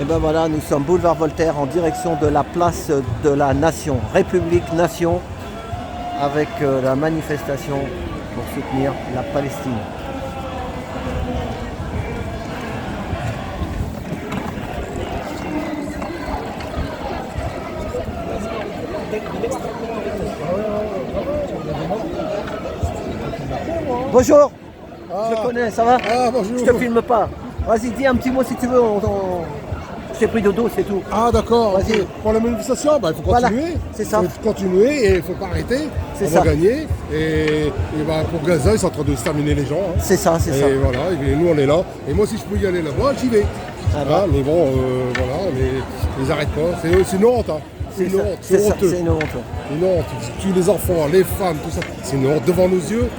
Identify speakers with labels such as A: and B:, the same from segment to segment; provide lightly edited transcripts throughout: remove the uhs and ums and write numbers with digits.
A: Et ben voilà, nous sommes boulevard Voltaire en direction de la place de la Nation, République Nation, avec la manifestation pour soutenir la Palestine. Bonjour, je te connais, ça va?
B: Bonjour.
A: Je te filme pas. Vas-y, dis un petit mot si tu veux. Je t'ai pris de dos, c'est tout.
B: Ah d'accord,
A: Vas-y.
B: ok. Pour la manifestation, il faut
A: Voilà,
B: continuer.
A: c'est ça.
B: Il faut continuer et il ne faut pas arrêter.
A: C'est
B: On
A: ça.
B: va gagner. Et pour Gaza, ils sont en train de se terminer les gens. Hein.
A: C'est ça, c'est ça.
B: Et voilà, et nous on est là. Et moi si je peux y aller là-bas, j'y vais.
A: Ah
B: Voilà, mais bon, voilà, mais ils n'arrêtent pas. C'est une honte. Hein. C'est une
A: ça,
B: honte,
A: c'est
B: c'est
A: ça,
B: honteux.
A: c'est une honte.
B: Une honte. Ils tuent les enfants, les femmes, tout ça. C'est une honte devant nos yeux.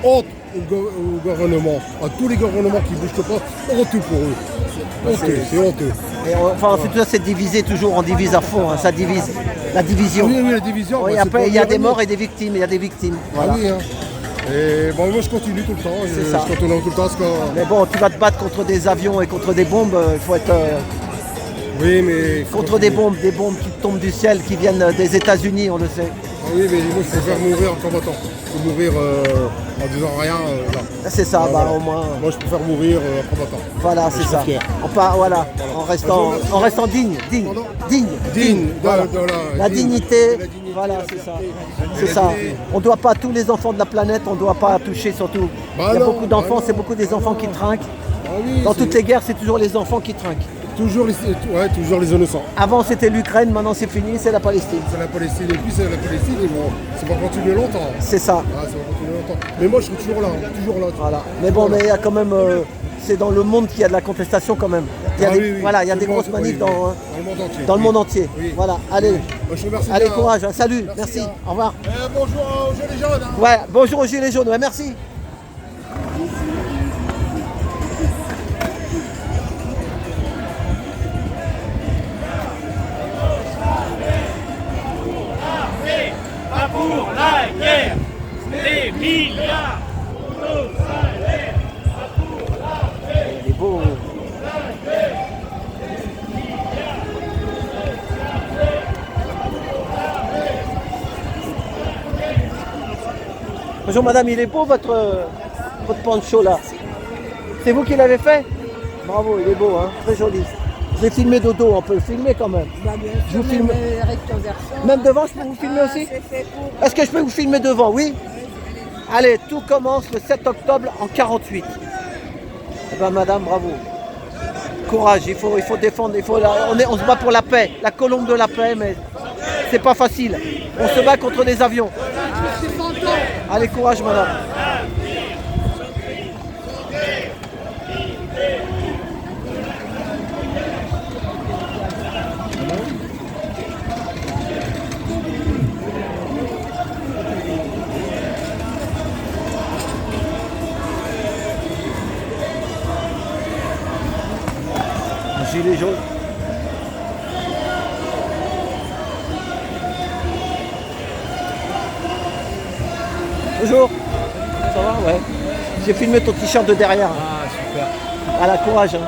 B: Honte au gouvernement, à tous les gouvernements qui ne bougent pas, honteux pour eux. Honteux, c'est honteux.
A: Et enfin, tout ça, c'est divisé toujours, on divise à fond, hein, ça divise. La division.
B: Oui, la division.
A: Oui,
B: bah, c'est
A: après,
B: pour
A: il y a
B: mieux
A: des
B: gagner.
A: morts et des victimes, il y a des victimes. Voilà.
B: Ah oui, hein. Et bon, moi je continue tout le temps.
A: C'est ça.
B: Je continue tout le temps parce que.
A: Mais bon, tu vas te battre contre des avions et contre des bombes, il faut être
B: Oui, mais. faut
A: contre des
B: continuer.
A: bombes qui tombent du ciel, qui viennent des États-Unis, on le sait.
B: Ah oui, mais moi je préfère mourir en combattant. Je peux mourir en disant rien. Là.
A: C'est ça,
B: Voilà.
A: au moins.
B: Moi je préfère mourir en combattant.
A: Voilà,
B: Et
A: c'est
B: je suis
A: ça.
B: fier.
A: Voilà, en restant digne.
B: Digne,
A: Voilà.
B: de la
A: La
B: digne.
A: dignité,
B: La dignité,
A: voilà,
B: la
A: c'est ça.
B: fierté.
A: C'est
B: La
A: ça.
B: dignité.
A: On ne doit pas, tous les enfants de la planète, on ne doit pas toucher surtout.
B: Bah
A: Il y a
B: non,
A: beaucoup d'enfants,
B: bah
A: c'est
B: non,
A: beaucoup des enfants qui trinquent.
B: Ah oui,
A: Dans
B: c'est
A: toutes les guerres, c'est toujours les enfants qui trinquent.
B: toujours les innocents.
A: Avant, c'était l'Ukraine, maintenant c'est fini, c'est la Palestine.
B: C'est la Palestine. Et puis c'est la Palestine, ça va continuer longtemps.
A: C'est ça.
B: Ah, ça va continuer longtemps. Mais moi je serai toujours là. Toujours là.
A: Voilà. Mais bon, mais il y a quand même. C'est dans le monde qu'il y a de la contestation quand même. Il y a
B: Ah
A: des,
B: oui, oui.
A: Voilà, il y a
B: Tout
A: des
B: le monde,
A: grosses manifs
B: oui,
A: dans,
B: oui. Dans le monde entier.
A: dans le
B: Oui.
A: monde entier.
B: Oui.
A: Voilà, allez.
B: Moi, je vous remercie
A: Allez,
B: bien,
A: courage.
B: hein.
A: Salut, merci.
B: bien.
A: Au revoir.
B: Bonjour aux Gilets jaunes. Hein.
A: Ouais, bonjour aux Gilets jaunes, ouais, merci.
C: Pas pour la guerre, des milliards pour nos salaires.
A: Il est beau. Bonjour madame, il est beau votre poncho là. C'est vous qui l'avez fait? Bravo, il est beau, hein, très joli. J'ai filmé de dos, on peut le filmer quand même. Je vous filme. Même devant, je peux vous filmer aussi? Est-ce que je peux vous filmer devant? Oui. Allez, tout commence le 7 octobre en 48. Eh ben madame, bravo. Courage, il faut défendre, on se bat pour la paix, la colombe de la paix, mais c'est pas facile. On se bat contre des avions. Allez, courage madame. Gilets jaunes. Bonjour. Ça va? Ouais. J'ai filmé ton t-shirt de derrière.
D: Ah super.
A: À la courage. Hein.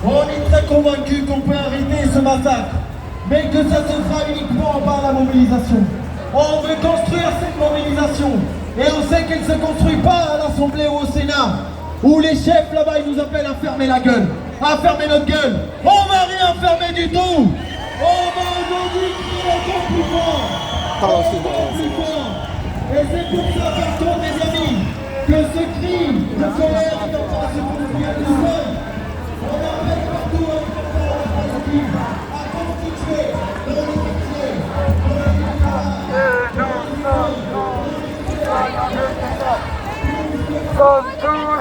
E: On est très convaincu qu'on peut arrêter ce massacre, mais que ça se fera uniquement par la mobilisation. On veut construire cette mobilisation, et on sait qu'elle ne se construit pas à l'Assemblée ou au Sénat, où les chefs là-bas ils nous appellent à fermer la gueule, à fermer notre gueule. On va rien fermer du tout. On va aujourd'hui crier encore plus fort.
A: Pardon,
E: Encore plus fort. Et c'est pour ça, par contre, mes amis, que ce cri de colère ne doit pas se construire tout seul. On appelle partout à la Palestine à continuer de lutter pour la libération.
D: sommes tous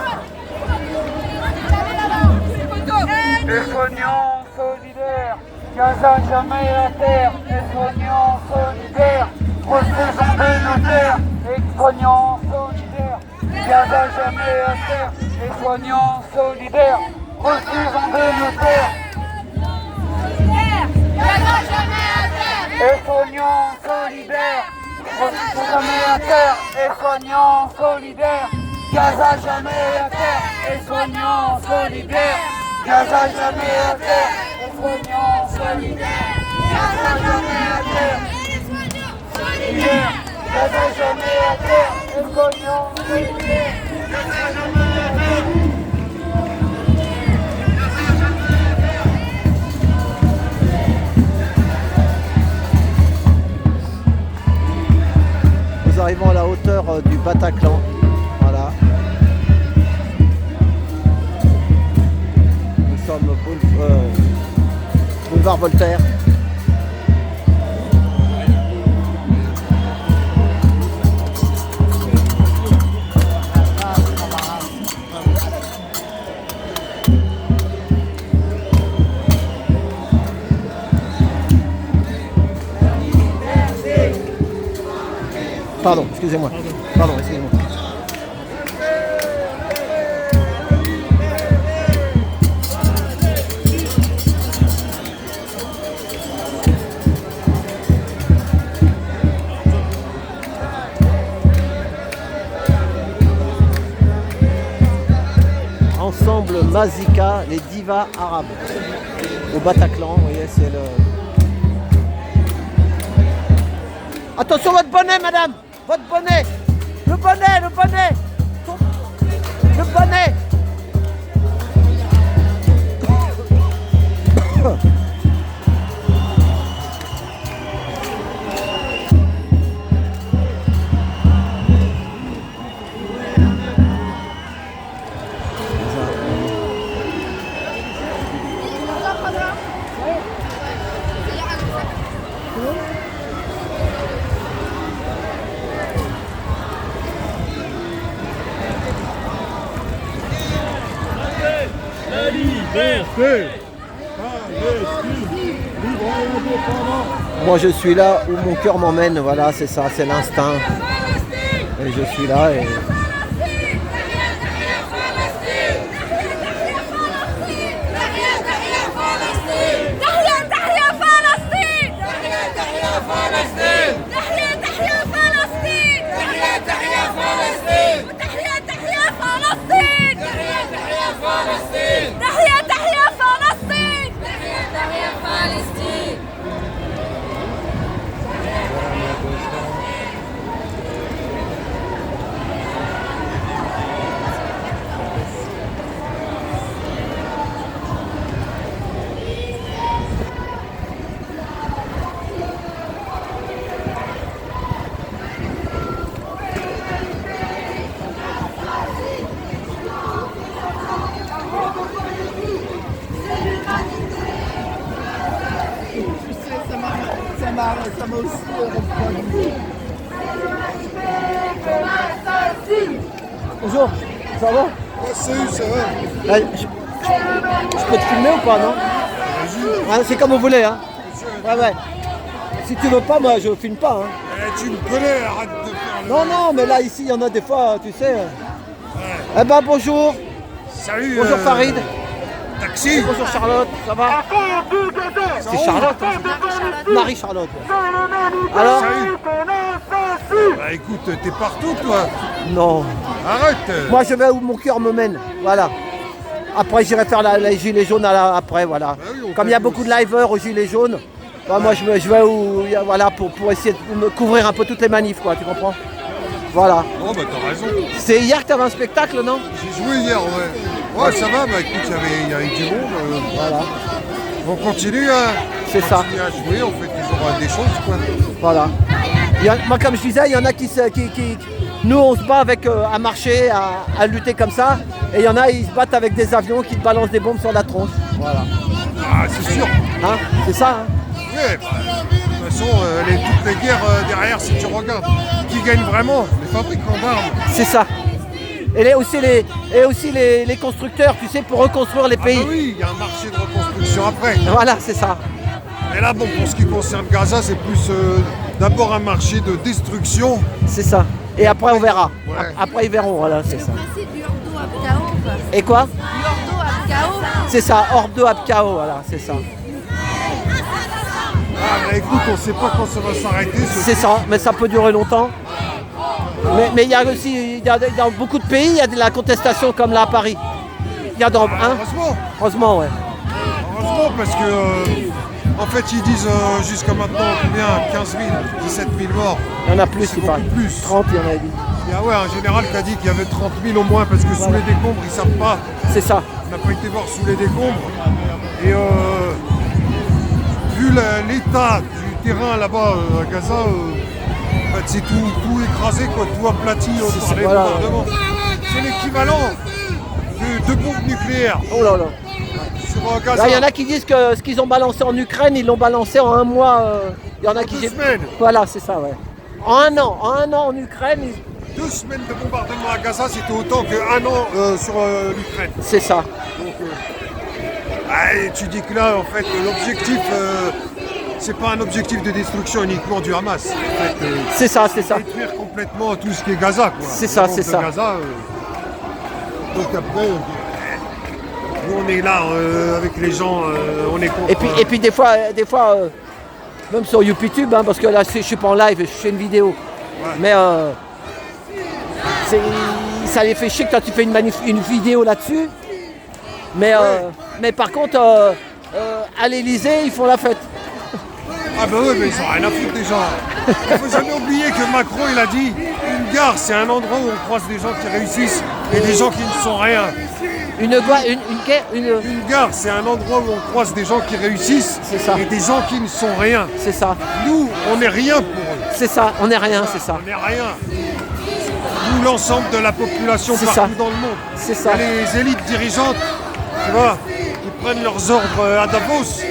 D: des soignants solidaires. Gaza jamais à terre, des soignants solidaires. Refusons des notaires, des soignants solidaires. Gaza jamais à terre, des soignants solidaires. Refusons des notaires.
F: Gaza jamais à terre.
D: Et soignants solidaires, refusons jamais à terre, et soignants solidaires. Gaza jamais à terre, et soignants solidaires. Gaza jamais à terre, et soignants solidaires. Gaza jamais à terre, solidaires. Gaza jamais à terre, et soignants solidaires. Gaza jamais à terre.
A: Nous arrivons à la hauteur du Bataclan. Voilà. Nous sommes boulevard Voltaire. Pardon, excusez-moi. Pardon, excusez-moi. Ensemble Mazika, les divas arabes. Au Bataclan, vous voyez, c'est le... Attention votre bonnet, madame! Votre bonnet! Le bonnet! Le bonnet! Le bonnet! Moi je suis là où mon cœur m'emmène, voilà, c'est ça, c'est l'instinct. Et je suis là et...
G: Ça m'a aussi refroidi.
A: Bonjour, ça va?
B: Salut, ça va?
A: Je peux te filmer ou pas, non? Ah, c'est comme vous voulez, hein? Ouais. Si tu veux pas, moi je filme pas, hein.
B: Tu me connais, arrête de faire le...
A: Non, mais là ici il y en a des fois, tu sais. Eh ben bonjour.
B: Salut.
A: Bonjour Farid.
B: Taxi.
A: Bonjour Charlotte, ça va? C'est Charlotte, hein? Marie-Charlotte. Alors?
B: Salut. Bah écoute, t'es partout toi.
A: Non.
B: Arrête.
A: Moi je vais où mon cœur me mène, voilà. Après j'irai faire les gilets jaunes après, voilà.
B: Bah oui,
A: comme il y a beaucoup de liveurs aux gilets jaunes, bah, moi je vais où, voilà, pour essayer de me couvrir un peu toutes les manifs, quoi, tu comprends? Voilà.
B: Oh bah t'as raison.
A: C'est hier que tu avais un spectacle, non?
B: J'ai joué hier, ouais. Ouais, ça va, bah écoute, il y avait du monde.
A: Voilà.
B: On continue à...
A: C'est ça.
B: Continue à jouer, on fait toujours des choses, quoi.
A: Voilà. Moi, comme je disais, il y en a qui nous, on se bat avec, à marcher, à lutter comme ça. Et il y en a, ils se battent avec des avions qui te balancent des bombes sur la tronche. Voilà.
B: Ah, c'est sûr.
A: Hein? C'est ça, hein?
B: Ouais, bah, de toute façon, toutes les guerres derrière, si tu regardes, qui gagnent vraiment? Les fabricants d'armes.
A: C'est ça. Et aussi les constructeurs, tu sais, pour reconstruire les pays.
B: Ah bah oui, il y a un marché de reconstruction après.
A: Voilà, c'est ça.
B: Et là, bon, pour ce qui concerne Gaza, c'est plus d'abord un marché de destruction.
A: C'est ça. Et après, on verra.
B: Ouais.
A: Après, ils verront, voilà, c'est ça.
F: C'est du Ordo Abkao, quoi.
A: Et quoi?
F: Du Ordo Abkao.
A: C'est ça, Ordo Abkao, voilà, c'est ça.
B: Ah, bah, écoute, on ne sait pas quand ça va s'arrêter.
A: C'est ça, mais ça peut durer longtemps. Mais il y a aussi, dans beaucoup de pays, il y a de la contestation comme là à Paris. Il y a dans, hein?
B: Heureusement.
A: Heureusement, ouais.
B: Heureusement, parce que, en fait, ils disent jusqu'à maintenant combien 15 000, 17 000 morts.
A: Il y en a plus,
B: C'est
A: il paraît.
B: beaucoup plus.
A: 30, il y en a dit.
B: Il y a un général qui a dit qu'il y avait 30 000 au moins, parce que sous les décombres, ils ne savent pas.
A: C'est ça.
B: On n'a pas été voir sous les décombres. Et vu l'état du terrain là-bas à Gaza, en fait, c'est tout écrasé, quoi, tout aplati par les
A: voilà.
B: bombardements. C'est l'équivalent de 2 bombes nucléaires
A: Oh là là.
B: sur Gaza.
A: Là, il y en a qui disent que ce qu'ils ont balancé en Ukraine, ils l'ont balancé en un mois. Il y en a qui
B: 2 semaines.
A: Voilà, c'est ça, ouais. En un an en Ukraine,
B: 2 semaines de bombardement à Gaza, c'était autant qu'un an sur l'Ukraine.
A: c'est ça.
B: Donc, et tu dis que là, en fait, l'objectif, c'est pas un objectif de destruction uniquement du Hamas. En fait,
A: C'est ça.
B: détruire complètement tout ce qui est Gaza, quoi.
A: C'est ça,
B: Donc,
A: c'est ça.
B: Gaza, donc après, nous on est là avec les gens, on est contre.
A: Et puis des fois, même sur YouTube, hein, parce que là je suis pas en live, je fais une vidéo. Mais ça les fait chier quand tu fais une vidéo là-dessus. Mais par contre, à l'Elysée, ils font la fête.
B: Ah bah oui, mais ils ont rien à foutre déjà. Il faut jamais oublier que Macron, il a dit, une gare, c'est un endroit où on croise des gens qui réussissent et des gens qui ne sont rien.
A: Une
B: Gare, c'est un endroit où on croise des gens qui réussissent
A: C'est ça.
B: et des gens qui ne sont rien.
A: C'est ça.
B: Nous, on n'est rien pour eux.
A: C'est ça. On n'est rien, c'est ça.
B: On n'est rien. Nous, l'ensemble de la population
A: C'est
B: partout
A: ça.
B: dans le monde.
A: C'est ça.
B: Il y a les élites dirigeantes, tu vois, qui prennent leurs ordres à Davos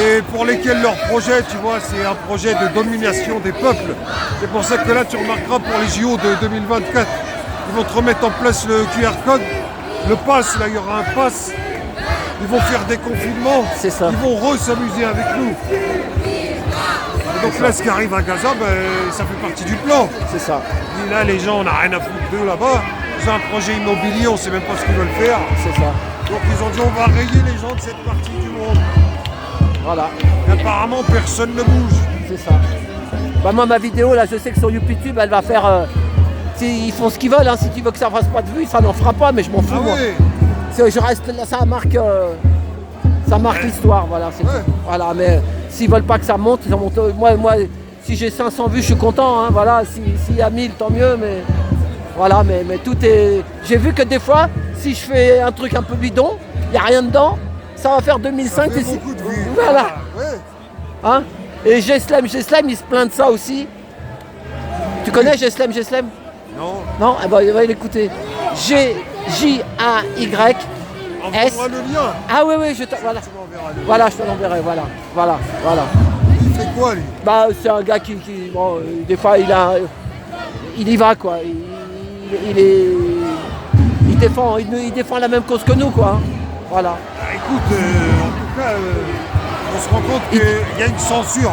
B: et pour lesquels leur projet, tu vois, c'est un projet de domination des peuples. C'est pour ça que là, tu remarqueras pour les JO de 2024, ils vont te remettre en place le QR code, le pass, là, il y aura un pass. Ils vont faire des confinements,
A: C'est ça.
B: ils vont s'amuser avec nous. Et donc là, ce qui arrive à Gaza, ben, ça fait partie du plan.
A: C'est ça.
B: Et là, les gens, on n'a rien à foutre d'eux là-bas. Ils ont un projet immobilier, on ne sait même pas ce qu'ils veulent faire.
A: C'est ça.
B: Donc ils ont dit, on va rayer les gens de cette partie du monde.
A: Voilà.
B: Et apparemment, personne ne bouge.
A: C'est ça. Bah moi, ma vidéo, là, je sais que sur YouTube, elle va faire... ils font ce qu'ils veulent, hein. Si tu veux que ça fasse pas de vues, ça n'en fera pas, mais je m'en fous.
B: Ah
A: moi.
B: oui.
A: Je reste là, ça marque l'histoire, voilà. C'est
B: Ouais.
A: tout. Voilà, mais s'ils veulent pas que ça monte, ils en montent. Moi, si j'ai 500 vues, je suis content, hein, voilà. S'il y a 1000, tant mieux, mais voilà, mais tout est. J'ai vu que des fois, si je fais un truc un peu bidon, il n'y a rien dedans, ça va faire 2005.
B: Ça fait beaucoup de vues.
A: Voilà.
B: Ouais.
A: Hein. Et Geslem, il se plaint de ça aussi. Tu connais Geslem?
B: Non.
A: Non? Eh ben, il va l'écouter. G-J-A-Y.
B: Envoie-moi le lien.
A: Ah oui, voilà.
B: Tu m'enverras le lien.
A: Voilà, je te l'enverrai, voilà.
B: Il fait quoi, lui?
A: Bah, c'est un gars qui bon, des fois, il y va, quoi. Il défend la même cause que nous, quoi. hein. Voilà.
B: Bah, écoute, en tout cas, on se rend compte qu'il y a une censure.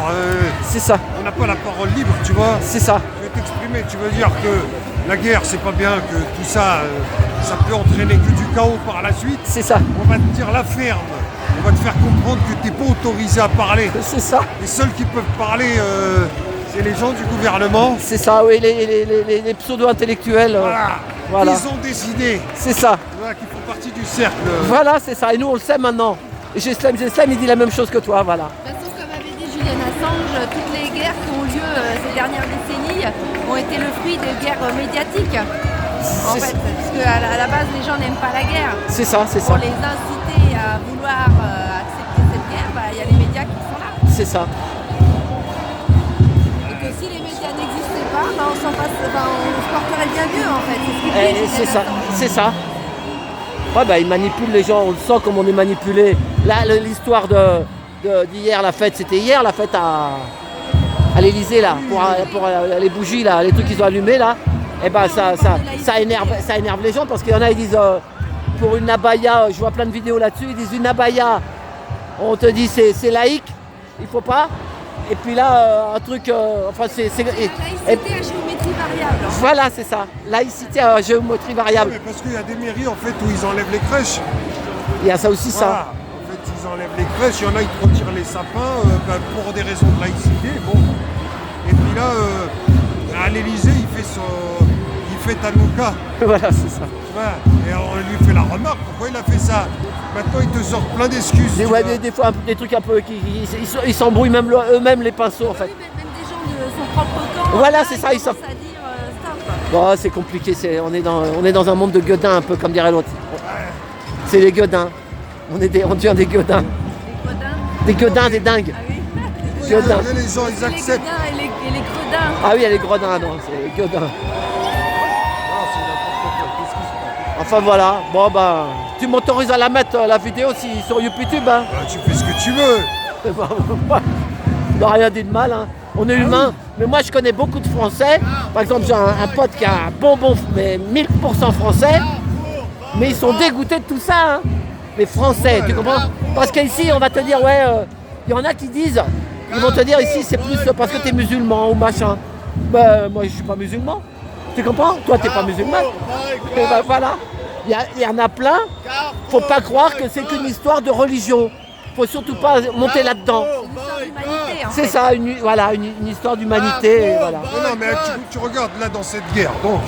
A: C'est ça,
B: On n'a pas la parole libre, tu vois.
A: c'est ça.
B: Tu veux t'exprimer, tu veux dire que la guerre, c'est pas bien, que tout ça, ça peut entraîner que du chaos par la suite.
A: C'est ça,
B: On va te dire la ferme. On va te faire comprendre que tu n'es pas autorisé à parler.
A: c'est ça.
B: Les seuls qui peuvent parler, c'est les gens du gouvernement.
A: C'est ça, oui, les pseudo-intellectuels. Voilà.
B: Ils ont décidé,
A: C'est ça.
B: tu vois, qu'ils font partie du cercle.
A: Voilà, c'est ça. Et nous, on le sait maintenant. Et Geslem, il dit la même chose que toi, voilà.
F: De toute façon, comme avait dit Julian Assange, toutes les guerres qui ont lieu ces dernières décennies ont été le fruit de guerres médiatiques. En
A: C'est-
F: fait, parce qu'à la base, les gens n'aiment pas la guerre.
A: C'est ça, c'est
F: Pour
A: ça.
F: les inciter à vouloir accepter cette guerre, bah, il y a les médias qui sont là.
A: C'est ça.
F: Et que si les médias n'existaient pas, bah, on se porterait bien mieux en fait. C'est ce qu'il dit,
A: Et
F: Julian
A: c'est ça,
F: Assange.
A: c'est ça. Ouais, bah, ils manipulent les gens, on le sent comme on est manipulé. Là, l'histoire d'hier, la fête, c'était hier, la fête à l'Elysée, là, pour les bougies, là, les trucs qu'ils ont allumés, là. Et ben ça énerve les gens parce qu'il y en a, ils disent pour une abaya, je vois plein de vidéos là-dessus, ils disent une abaya, on te dit c'est laïque, il faut pas. Et puis là, un truc, enfin c'est...
F: Laïcité à géométrie variable.
A: Voilà, c'est ça, laïcité à géométrie variable.
B: Mais parce qu'il y a des mairies en fait où ils enlèvent les crèches.
A: Il y a ça aussi,
B: Voilà.
A: ça.
B: En fait, ils enlèvent les crèches, il y en a, ils te retirent les sapins pour des raisons de laïcité. Bon. Et puis là, à l'Élysée, il fait Hanouka.
A: Voilà, c'est ça.
B: Voilà. Et on lui fait la remarque, pourquoi il a fait ça? Maintenant, ils te sortent plein d'excuses.
A: Des,
B: tu
A: ouais,
B: vois.
A: des fois, des trucs un peu... Ils s'embrouillent même eux-mêmes, les pinceaux, en fait.
F: Oui, mais même des gens de son propre camp.
A: Voilà,
F: là,
A: c'est ça, ils
F: commencent à dire stop.
A: Bon, c'est compliqué, on est dans un monde de gueudins, un peu comme dirait l'autre. C'est les gueudins. On devient des gueudins.
F: Les godins.
A: Des gueudins, des dingues.
F: Ah oui.
A: Gueudins.
B: Les gens, ils
F: Les
B: acceptent.
F: godins et les gredins.
A: Ah oui, il y a les gredins, non, c'est les gueudins.
B: Ah, c'est n'importe quoi. Qu'est-ce qui se passe?
A: Enfin voilà, bon bah, tu m'autorises à la mettre la vidéo sur YouTube, hein.
B: Ah, tu fais ce que tu veux.
A: On n'a rien dit de mal, hein. On est humain, mais moi je connais beaucoup de Français. Par exemple, j'ai un pote qui a un bonbon, mais 1000% français, mais ils sont dégoûtés de tout ça, hein. Les Français, tu comprends? Parce qu'ici, on va te dire, ouais, il y en a qui disent, ils vont te dire ici, c'est plus parce que tu es musulman ou machin. Ben, moi je suis pas musulman. Tu comprends? Toi, t'es pas musulman. Et ben voilà, il y en a plein. Faut pas croire que c'est qu'une histoire de religion. Faut surtout pas monter là-dedans.
F: L'humanité, en
A: C'est
F: fait.
A: ça, une histoire d'humanité. Et voilà.
B: Non, mais tu regardes là dans cette guerre, donc.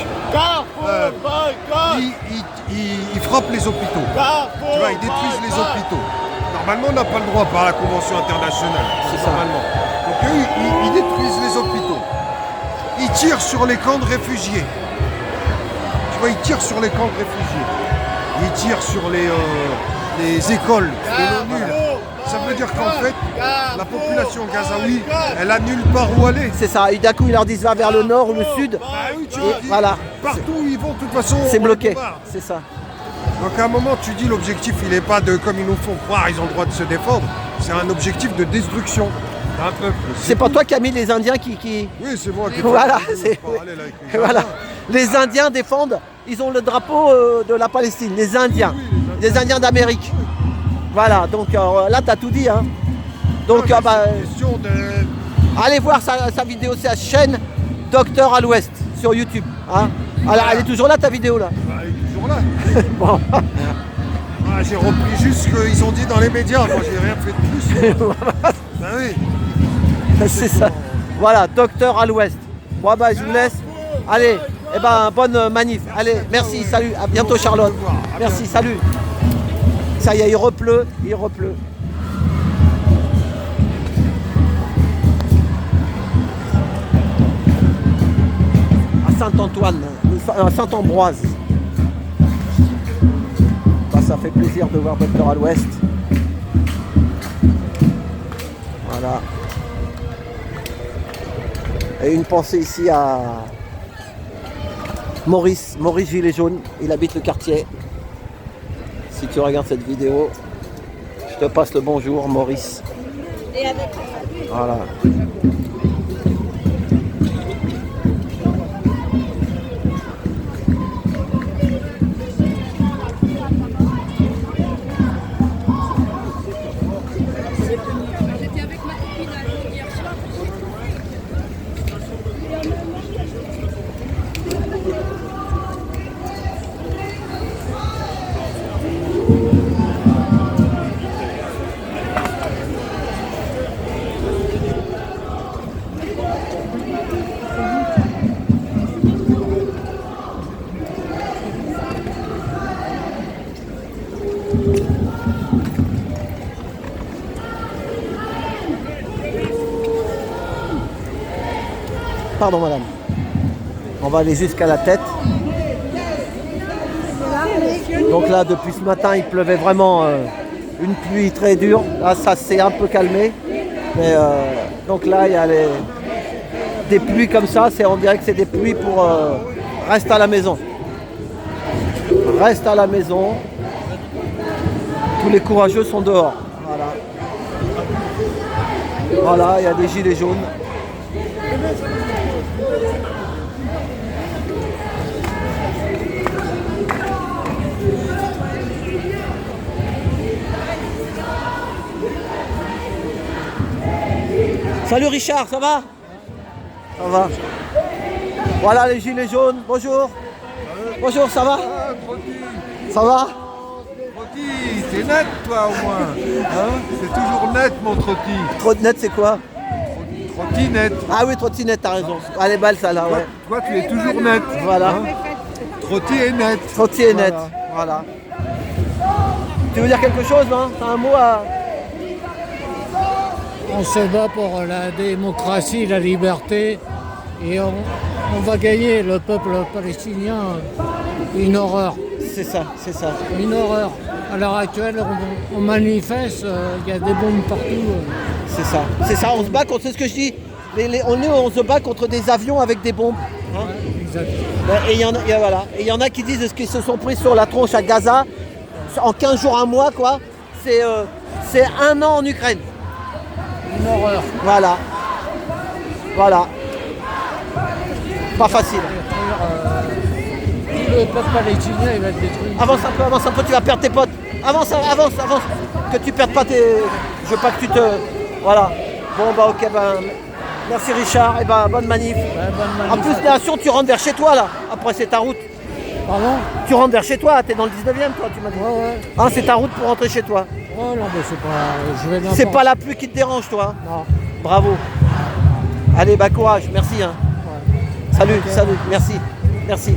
B: Ils frappent les hôpitaux. Tu vois, ils détruisent les hôpitaux. Normalement, on n'a pas le droit par la Convention internationale.
A: C'est ça.
B: Normalement. Donc eux, ils détruisent les hôpitaux. Ils tirent sur les camps de réfugiés. Tu vois, ils tirent sur les camps de réfugiés. Ils tirent sur les écoles de l'ONU. Ça veut dire qu'en fait, la population gazaoui, elle a nulle part où aller.
A: C'est ça, et d'un coup ils leur disent va vers le nord ou le sud.
B: Bah oui, tu
A: Et
B: vois,
A: voilà.
B: partout où ils vont, de toute façon,
A: C'est
B: on
A: bloqué,
B: les bombarde.
A: c'est ça.
B: Donc à un moment, tu dis l'objectif, il n'est pas de, comme ils nous font croire, ils ont le droit de se défendre. C'est un objectif de destruction d'un peuple.
A: C'est pas toi qui as mis les Indiens qui...
B: Oui, c'est moi qui
A: Voilà,
B: fais
A: c'est...
B: parallèle avec les
A: Voilà.
B: Indiens.
A: Les Indiens défendent, ils ont le drapeau de la Palestine, les Indiens. Les Indiens d'Amérique. Voilà, donc là tu as tout dit, hein. Donc
B: Ouais, mais
A: bah,
B: c'est une question de...
A: allez voir sa vidéo, c'est la chaîne Docteur à l'Ouest sur YouTube. Hein. Alors, elle est toujours là ta vidéo là.
B: Bah, il est toujours là.
A: Bon.
B: Ah, j'ai repris juste ce qu'ils ont dit dans les médias. Moi, j'ai rien fait de plus. Bah oui.
A: C'est ça. Voilà, Docteur à l'Ouest. Bon bah je vous laisse. Allez, eh ben bonne manif. Allez, merci, salut, à bientôt Charlotte. Merci, salut. Ça y est, il repleut, il repleut. À Saint-Antoine, à Saint-Ambroise. Bah, ça fait plaisir de voir Docteur à l'Ouest. Voilà. Et une pensée ici à Maurice Gilet Jaune, il habite le quartier. Si tu regardes cette vidéo, je te passe le bonjour Maurice. Voilà. Pardon madame. On va aller jusqu'à la tête. Donc là depuis ce matin il pleuvait vraiment une pluie très dure. Là ça s'est un peu calmé. Mais donc là il y a des pluies comme ça. On dirait que c'est des pluies pour reste à la maison. Reste à la maison. Tous les courageux sont dehors. Voilà. Voilà, il y a des gilets jaunes. Salut Richard, ça va? Ça va. Voilà les gilets jaunes, bonjour. Bonjour, ça va? Ça va?
B: Trotti, t'es net toi au moins. Hein, c'est toujours net mon Trotti.
A: Trottinette, c'est quoi?
B: Trottinette.
A: Ah oui, trottinette, t'as raison. Elle est belle ça là, ouais.
B: Toi tu es toujours net.
A: Voilà.
B: Hein. Trotti est net.
A: Trotti est net, voilà. Tu veux dire quelque chose, non? T'as un mot à...
H: On se bat pour la démocratie, la liberté et on va gagner. Le peuple palestinien, une horreur.
A: C'est ça, c'est ça.
H: Une horreur. À l'heure actuelle, on manifeste, il y a des bombes partout.
A: C'est ça, on se bat contre, c'est ce que je dis. On se bat contre des avions avec des bombes. Hein.
H: Ouais, exact.
A: Et il y en a, et voilà. Et il y en a qui disent ce qu'ils se sont pris sur la tronche à Gaza en 15 jours, un mois, quoi. C'est un an en Ukraine.
H: Une horreur.
A: Voilà. Voilà. Pas facile.
H: Tout le peuple palestinien, il va être détruit.
A: Avance un peu, tu vas perdre tes potes. Avance. Que tu perdes pas tes... Je veux pas que tu te... Voilà. Bon, bah ok, ben... Merci Richard, et ben bonne manif.
H: Ouais, bonne manif.
A: En plus, attention, tu rentres vers chez toi, là. Après, c'est ta route.
H: Pardon?
A: Tu rentres vers chez toi, t'es dans le 19e, toi, tu m'as dit.
H: Ouais.
A: Ah, c'est ta route pour rentrer chez toi.
H: Oh non, mais c'est pas... Je vais
A: C'est pas la pluie qui te dérange, toi.
H: Non.
A: Bravo. Allez, bah courage, merci. Hein.
H: Ouais.
A: Salut,
H: Ok.
A: salut, merci. Merci.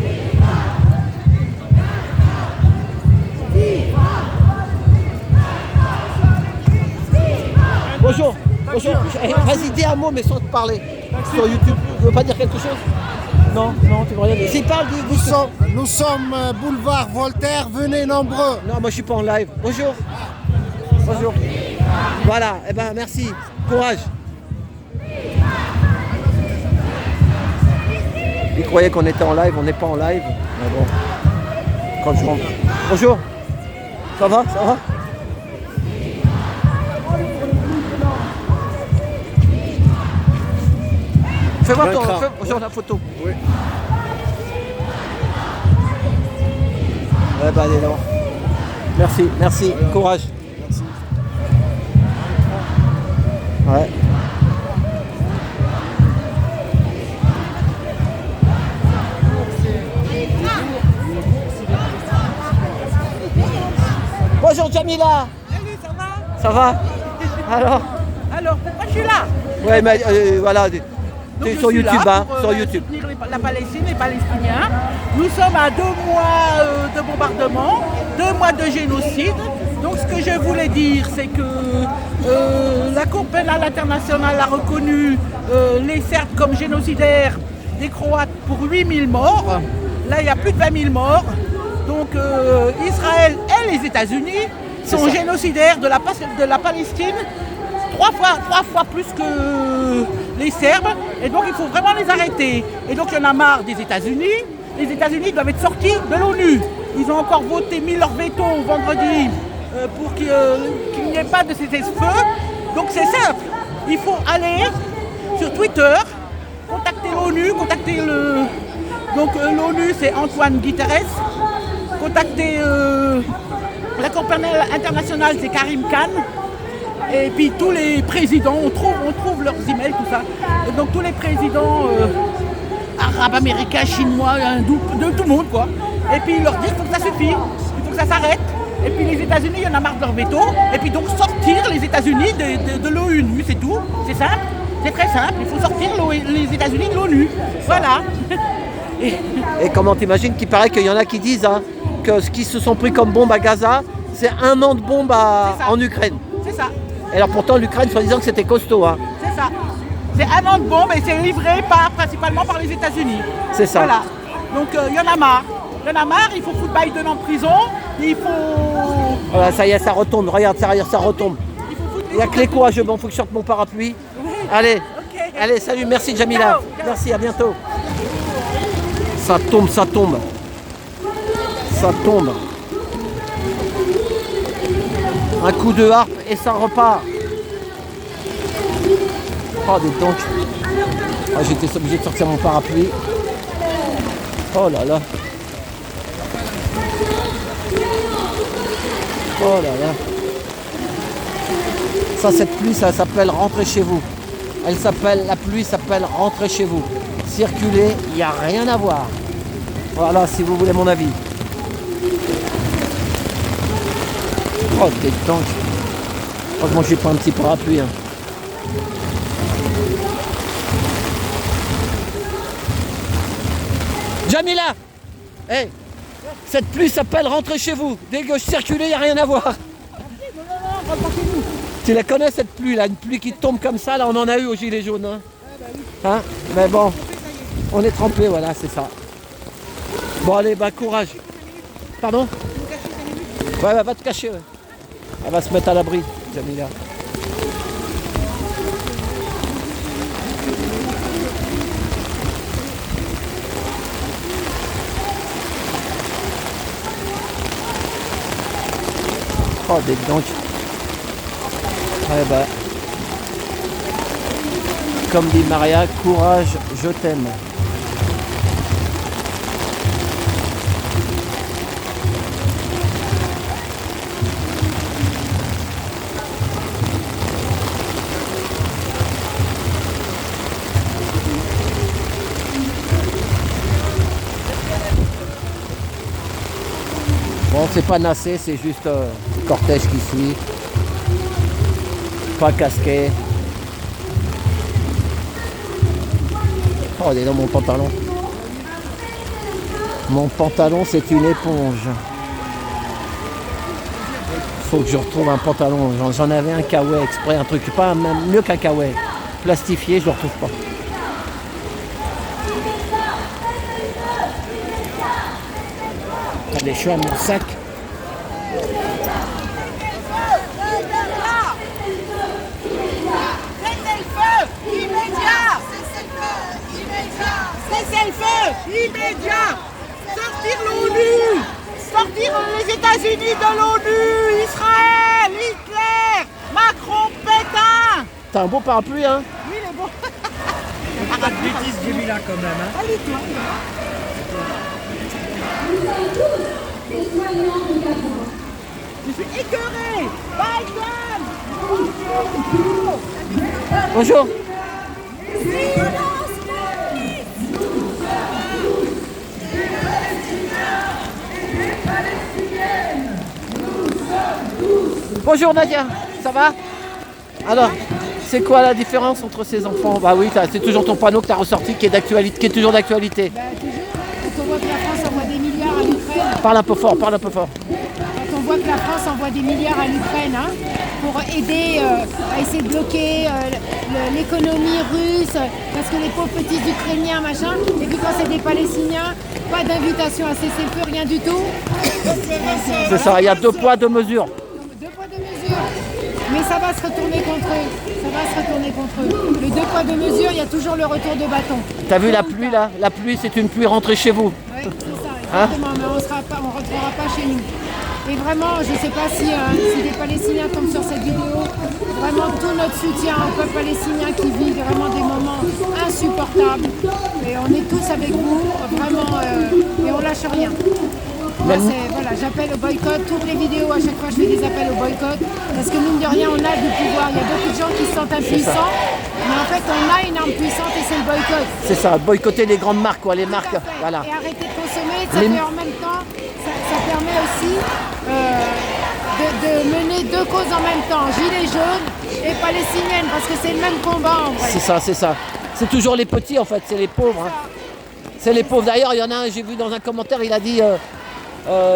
A: Bonjour. Bonjour. Vas-y, dis un mot, mais sans te parler. Sur YouTube. Tu veux pas dire quelque chose? Non, tu veux rien dire. S'il parle, dis
G: Nous sommes boulevard Voltaire, venez nombreux.
A: Non, moi je suis pas en live. Bonjour. Bonjour. Voilà, eh ben merci. Courage. Ils croyaient qu'on était en live, on n'est pas en live. Mais bon. Quand je rentre. Bonjour. Ça va? Ça va? Fais voir bonjour la photo.
B: Oui.
A: Ouais bah allez là. Merci, courage.
B: Merci.
A: Ouais. Bonjour Jamila.
I: Salut, ça va?
A: Ça va?
I: Alors, pourquoi je suis là?
A: Ouais mais voilà.
I: Donc,
A: T'es
I: je
A: sur
I: suis
A: YouTube,
I: là
A: hein,
I: pour,
A: sur YouTube.
I: soutenir la Palestine, les Palestiniens. Nous sommes à 2 mois de bombardement, 2 mois de génocide. Donc ce que je voulais dire, c'est que la Cour pénale internationale a reconnu les Serbes comme génocidaires, des Croates pour 8000 morts. Là, il y a plus de 20 000 morts. Donc Israël et les États-Unis sont génocidaires de la Palestine. 3 fois plus que les Serbes, et donc il faut vraiment les arrêter. Et donc il y en a marre des États-Unis. Les États-Unis doivent être sortis de l'ONU. Ils ont encore mis leur veto vendredi pour qu'il n'y ait pas de cessez-le-feu. Donc c'est simple, il faut aller sur Twitter, contacter l'ONU, Donc l'ONU c'est Antoine Guterres, contacter la Cour pénale internationale c'est Karim Khan. Et puis tous les présidents, on trouve leurs emails, tout ça. Et donc tous les présidents arabes, américains, chinois, hindous, de tout le monde quoi. Et puis ils leur disent qu'il faut que ça suffit, il faut que ça s'arrête. Et puis les États-Unis, il y en a marre de leur veto. Et puis donc sortir les États-Unis de l'ONU, c'est tout. C'est simple, c'est très simple. Il faut sortir les États-Unis de l'ONU. Voilà.
A: Et comment t'imagines qu'il paraît qu'il y en a qui disent hein, que ce qui se sont pris comme bombe à Gaza, c'est 1 an de bombe en Ukraine.
I: C'est ça.
A: Et alors pourtant l'Ukraine, soi-disant que c'était costaud. Hein.
I: C'est ça. C'est 1 an de bombe et c'est livré principalement par les États-Unis.
A: C'est ça.
I: Voilà. Donc il y en a marre. Il y en a marre, il faut foutre Biden en prison. Il faut...
A: Voilà, ça y est, ça retombe. Regarde, ça retombe. Il n'y a que les courageux. Bon, faut que je sorte mon parapluie. Oui. Allez, okay. Allez, salut, merci Jamila. Ciao. Merci, à bientôt. Ça tombe. Ça tombe. Un coup de harpe et ça repart. Oh, dis donc. Oh, j'étais obligé de sortir mon parapluie. Oh là là. Oh là là. Ça, cette pluie, ça s'appelle rentrer chez vous. La pluie s'appelle Rentrez chez vous. Circuler, il n'y a rien à voir. Voilà, si vous voulez mon avis. Oh, t'es donc. Heureusement que j'ai pas un petit parapluie. Hein. Jamila, hey, cette pluie s'appelle Rentrez chez vous. Dès que je circulais, il n'y a rien à voir. Tu la connais cette pluie là, une pluie qui tombe comme ça, là on en a eu aux gilets jaunes. Hein, hein. Mais bon, on est trempé, voilà, c'est ça. Bon allez, bah courage. Pardon? Ouais, bah, va te cacher. Ouais. Elle va se mettre à l'abri, Jamila. Oh, des donc. Ouais, bah. Comme dit Maria, courage, je t'aime. Bon, c'est pas Nassé, c'est juste le cortège qui suit. Pas casqué. Oh, il est dans mon pantalon. Mon pantalon, c'est une éponge. Faut que je retrouve un pantalon. J'en avais un kawaii exprès, un truc pas même mieux qu'un kawaii. Plastifié, je le retrouve pas. Allez, je suis à mon sac.
I: Cessez-le-feu immédiat. Sortir l'ONU. Sortir les États-Unis de l'ONU. Israël, Hitler, Macron, Pétain.
A: T'as un beau parapluie, hein?
I: Oui, il est bon.
C: Pas de bêtises, Jamila, quand même. Hein.
I: Allez, toi. Je suis écœuré. Biden.
A: Bonjour. Bonjour Nadia, ça va? Alors, c'est quoi la différence entre ces enfants? Bah oui, c'est toujours ton panneau que tu as ressorti qui est d'actualité, qui est toujours d'actualité.
J: Bah, toujours, quand on voit que la France envoie des milliards à l'Ukraine.
A: Parle un peu fort, parle un peu fort.
J: Quand on voit que la France envoie des milliards à l'Ukraine hein, pour aider à essayer de bloquer l'économie russe, parce que les pauvres petits Ukrainiens, machin, et puis quand c'est des Palestiniens, pas d'invitation à cesser le feu, rien du tout.
A: C'est ça, il y a 2 poids, 2 mesures.
J: 2 poids, 2 mesures. Mais ça va se retourner contre eux. Ça va se retourner contre eux. Le 2 poids, 2 mesures, il y a toujours le retour de bâton.
A: T'as vu la pluie là? La pluie, c'est une pluie rentrée chez vous.
J: Oui, c'est ça, exactement. Mais on ne rentrera pas chez nous. Et vraiment, je ne sais pas si des Palestiniens tombent sur cette vidéo, vraiment tout notre soutien au peuple palestinien qui vit vraiment des moments insupportables. Et on est tous avec vous, vraiment, et on lâche rien. Moi, voilà, j'appelle au boycott, toutes les vidéos, à chaque fois je fais des appels au boycott, parce que mine de rien, on a du pouvoir. Il y a beaucoup de gens qui se sentent impuissants, mais en fait, on a une arme puissante et c'est le boycott.
A: C'est ça, boycotter les grandes marques, quoi, les marques. Voilà.
J: Et arrêter de consommer, ça fait en même temps, ça permet aussi de mener 2 causes en même temps, gilets jaunes et palestiniennes, parce que c'est le même combat en vrai.
A: C'est ça, c'est ça. C'est toujours les petits en fait, c'est les pauvres. Hein. C'est les pauvres. D'ailleurs, il y en a un, j'ai vu dans un commentaire, il a dit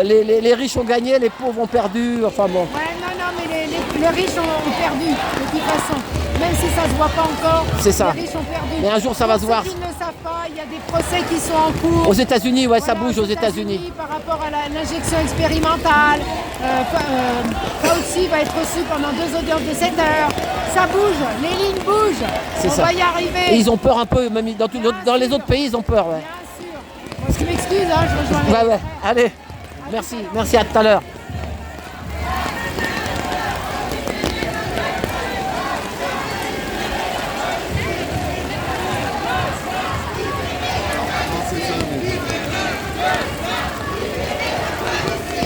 A: les riches ont gagné, les pauvres ont perdu. Enfin bon.
J: Ouais, non, mais les riches ont perdu de toute façon. Même si ça ne se voit pas encore,
A: c'est ça.
J: Les riches ont perdu.
A: Mais un jour ça va se voir.
J: Ceux qui ne le savent pas, il y a des procès qui sont en cours.
A: Aux États-Unis, ouais, voilà, ça bouge aux États-Unis.
J: Par rapport à l'injection expérimentale, Fauci va être reçu pendant 2 audiences de 7 heures. Ça bouge, les lignes bougent. On va y arriver.
A: Et ils ont peur un peu, même dans les autres pays, ils ont peur. Ouais.
J: Bien sûr. Moi, je m'excuse, hein, je rejoins les...
A: Ouais. Allez, merci, à tout à l'heure.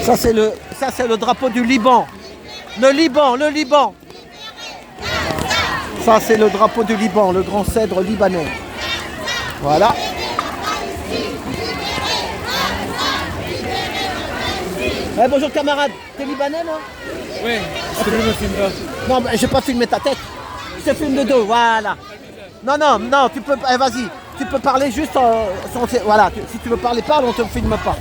A: Ça c'est le drapeau du Liban. Le Liban. Ça, c'est le drapeau du Liban, le grand cèdre libanais. Voilà. Eh, bonjour camarade, t'es libanais non?
C: Oui, je te filme pas.
A: Non, mais j'ai pas filmé ta tête. Je te filme de dos, voilà. Non, tu peux, vas-y. Tu peux parler juste voilà, si tu veux parler, parle, on te filme pas.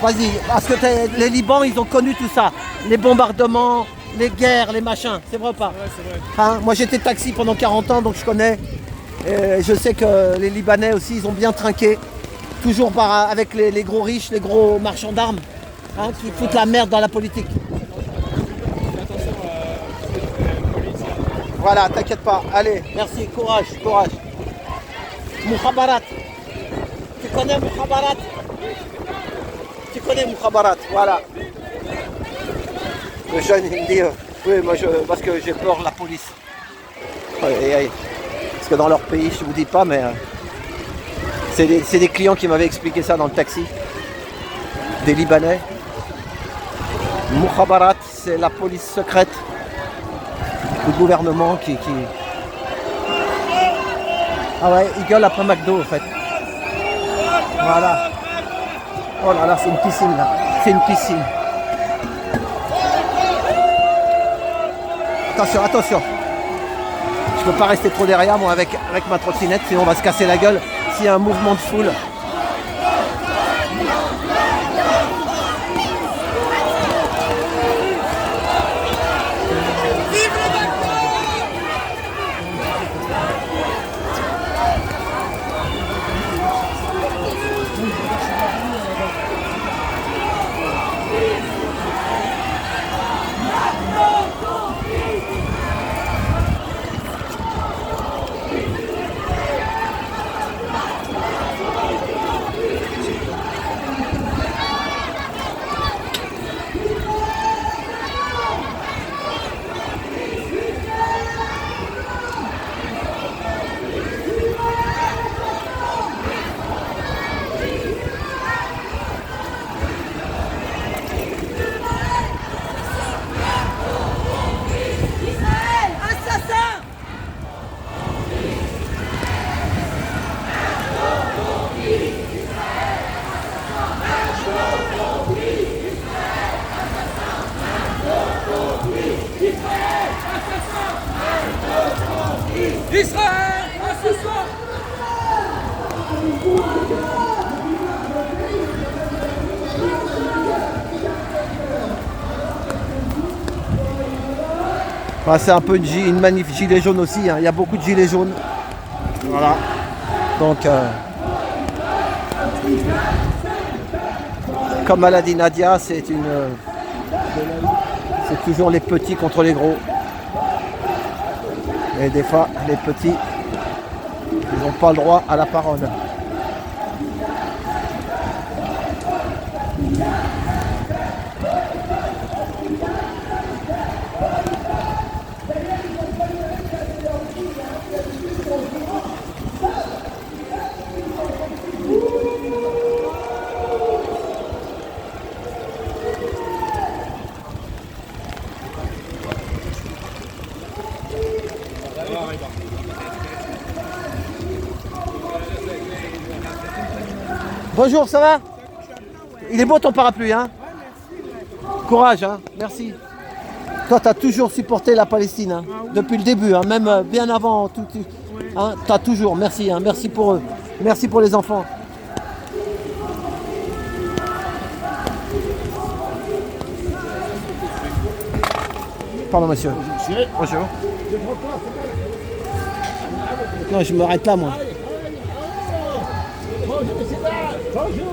A: Vas-y, parce que les Libans, ils ont connu tout ça. Les bombardements, les guerres, les machins, c'est vrai ou pas?
C: Ouais, c'est vrai.
A: Hein, moi j'étais taxi pendant 40 ans, donc je connais. Et je sais que les Libanais aussi, ils ont bien trinqué. Toujours avec les gros riches, les gros marchands d'armes, hein, qui foutent la merde dans la politique. Voilà, t'inquiète pas. Allez, merci, courage. Mukhabarat. Tu connais Mukhabarat? Tu connais Mukhabarat, voilà. Le jeune, il me dit, oui, moi, parce que j'ai peur de la police. Parce que dans leur pays, je vous dis pas, mais c'est des clients qui m'avaient expliqué ça dans le taxi. Des Libanais. Mukhabarat, c'est la police secrète du gouvernement qui... Ah ouais, ils gueulent après McDo en fait. Voilà. Oh là là, c'est une piscine là. C'est une piscine. Attention. Je peux pas rester trop derrière moi avec ma trottinette, sinon on va se casser la gueule s'il y a un mouvement de foule.
D: Israël, assassin!
A: Ah, c'est un peu une manif gilet jaune aussi, hein. Il y a beaucoup de gilets jaunes. Voilà. Donc, comme a dit Nadia, c'est toujours les petits contre les gros. Et des fois, les petits, ils n'ont pas le droit à la parole. Bonjour, ça va? Il est beau ton parapluie, hein? Courage, hein? Merci. Toi, tu as toujours supporté la Palestine, hein? Depuis le début, hein? Même bien avant tout. Hein? Tu as toujours, merci, hein? Merci pour eux. Merci pour les enfants. Pardon, monsieur. Bonjour. Non, je m'arrête là, moi.
K: Bonjour,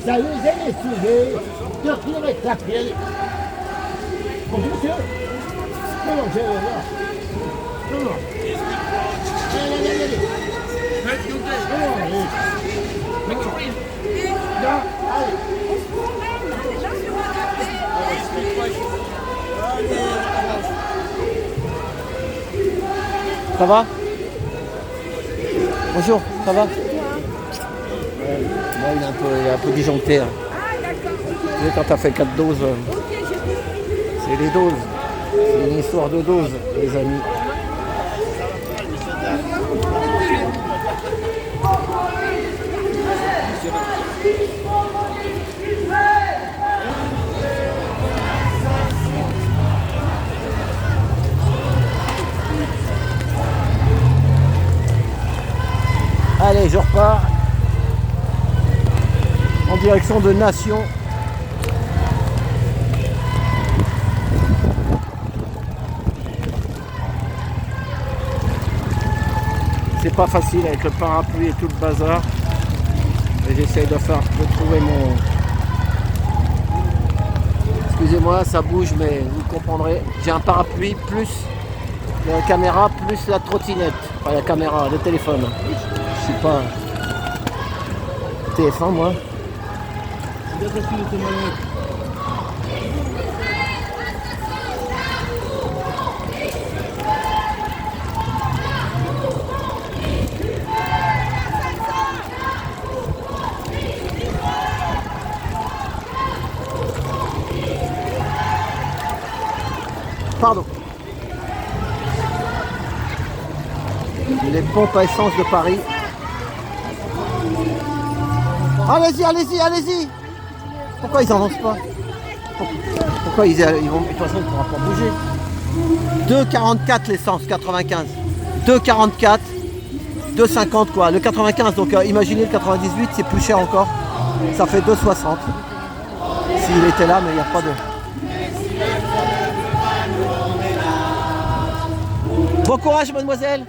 K: salut les soulevés, bonjour monsieur. Non,
A: ça va? Bonjour, ça va? Moi, il est un peu disjoncté. Hein. Quand tu as fait 4 doses. C'est les doses. C'est une histoire de doses, les amis. Allez, je repars en direction de Nation. C'est pas facile avec le parapluie et tout le bazar. Et j'essaye de trouver mon... Excusez-moi, ça bouge, mais vous comprendrez. J'ai un parapluie plus la caméra plus la trottinette. Enfin la caméra, le téléphone. Je suis pas TF1 moi. Pardon. Les pompes à essence de Paris. Allez-y, allez-y, allez-y. Pourquoi ils n'avancent pas? Pourquoi ils vont... De toute façon, ils ne pourront pas bouger. 2,44 l'essence, 95. 2,44. 2,50 quoi. Le 95, donc imaginez le 98, c'est plus cher encore. Ça fait 2,60. S'il était là, mais il n'y a pas de... Bon courage, mademoiselle.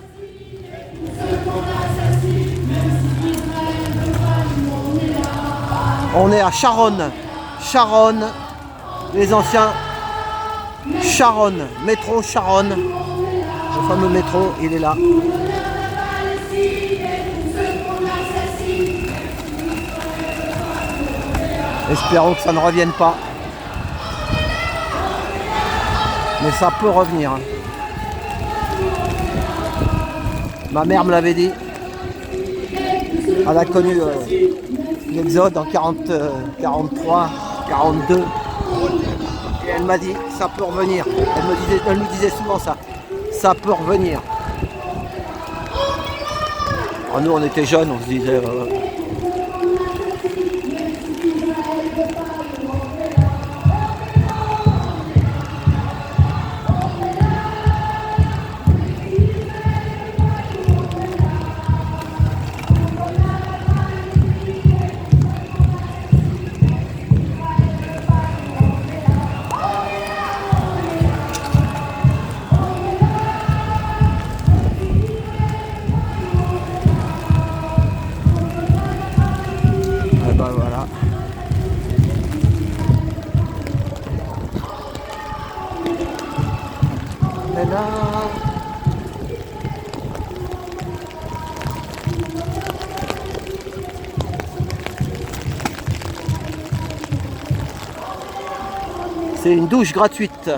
A: On est à Charonne. Charonne. Les anciens Charonne. Métro Charonne. Le fameux métro, il est là. Espérons que ça ne revienne pas. Mais ça peut revenir. Ma mère me l'avait dit. Elle a connu l'exode en 43, 42. Et elle m'a dit, ça peut revenir. Elle me disait souvent ça. Ça peut revenir. Alors nous, on était jeunes, on se disait... C'est une douche gratuite.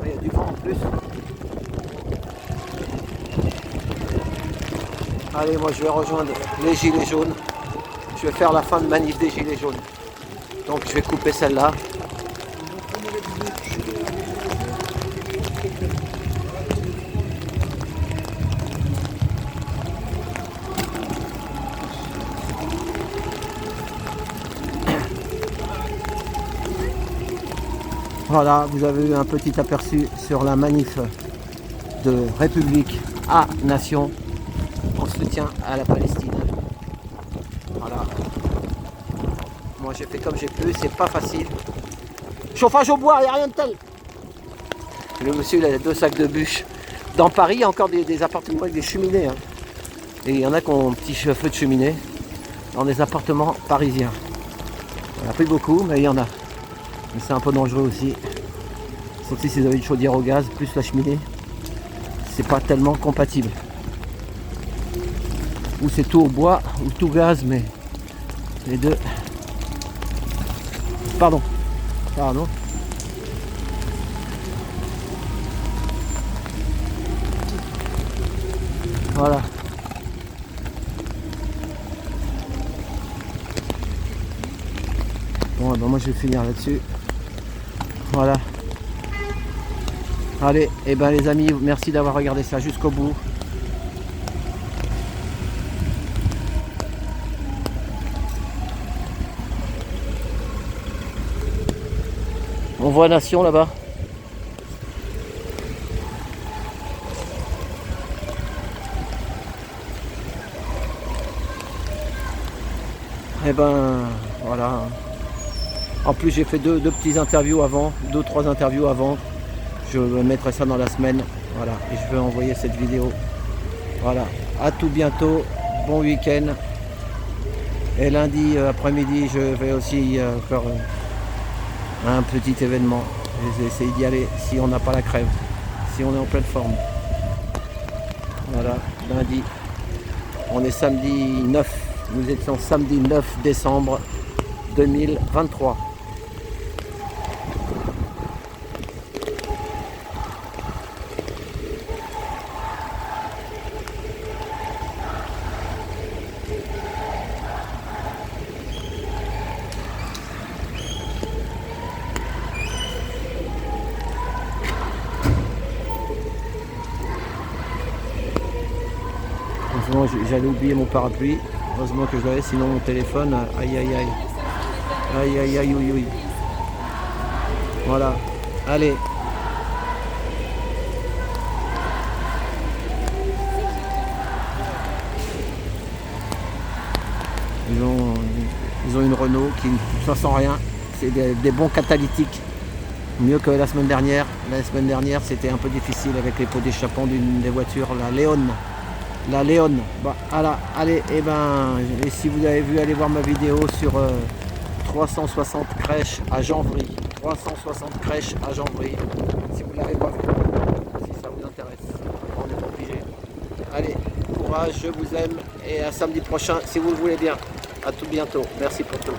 A: Il y a du vent en plus. Allez, moi je vais rejoindre les gilets jaunes. Je vais faire la fin de manif des gilets jaunes. Donc je vais couper celle-là. Voilà, vous avez eu un petit aperçu sur la manif de République à Nation en soutien à la Palestine. Voilà. Moi j'ai fait comme j'ai pu, c'est pas facile. Chauffage au bois, il n'y a rien de tel. Le monsieur il a 2 sacs de bûches. Dans Paris, il y a encore des appartements avec des cheminées. Hein. Et il y en a qui ont un petit feu de cheminée dans des appartements parisiens. Il n'y en a pas beaucoup, mais il y en a. Mais c'est un peu dangereux aussi. Surtout si vous avez une chaudière au gaz, plus la cheminée. C'est pas tellement compatible. Ou c'est tout au bois, ou tout gaz, mais les deux. Pardon. Pardon. Voilà. Bon, ben moi je vais finir là-dessus. Voilà. Allez, et ben les amis, merci d'avoir regardé ça jusqu'au bout. On voit Nation là-bas. Et ben voilà. En plus j'ai fait deux petites interviews avant, 2-3 interviews avant. Je mettrai ça dans la semaine. Voilà. Et je vais envoyer cette vidéo. Voilà. À tout bientôt. Bon week-end. Et lundi après-midi je vais aussi faire un petit événement. Je vais essayer d'y aller si on n'a pas la crève. Si on est en pleine forme. Voilà. Lundi. On est samedi 9. Nous étions samedi 9 décembre 2023. J'allais oublier mon parapluie. Heureusement que je l'avais, sinon mon téléphone, aïe aïe aïe. Aïe aïe aïe oui oui. Voilà. Allez. Ils ont une Renault qui ne sent rien. C'est des bons catalytiques. Mieux que la semaine dernière. La semaine dernière c'était un peu difficile avec les pots d'échappement d'une des voitures, la Léon. La Léon. Bah, voilà. Allez, et ben, et si vous avez vu, allez voir ma vidéo sur 360 crèches à Janvry. 360 crèches à Janvry. Si vous ne l'avez pas vu, si ça vous intéresse. On est obligé. Allez, courage, je vous aime et à samedi prochain si vous le voulez bien. À tout bientôt. Merci pour tout.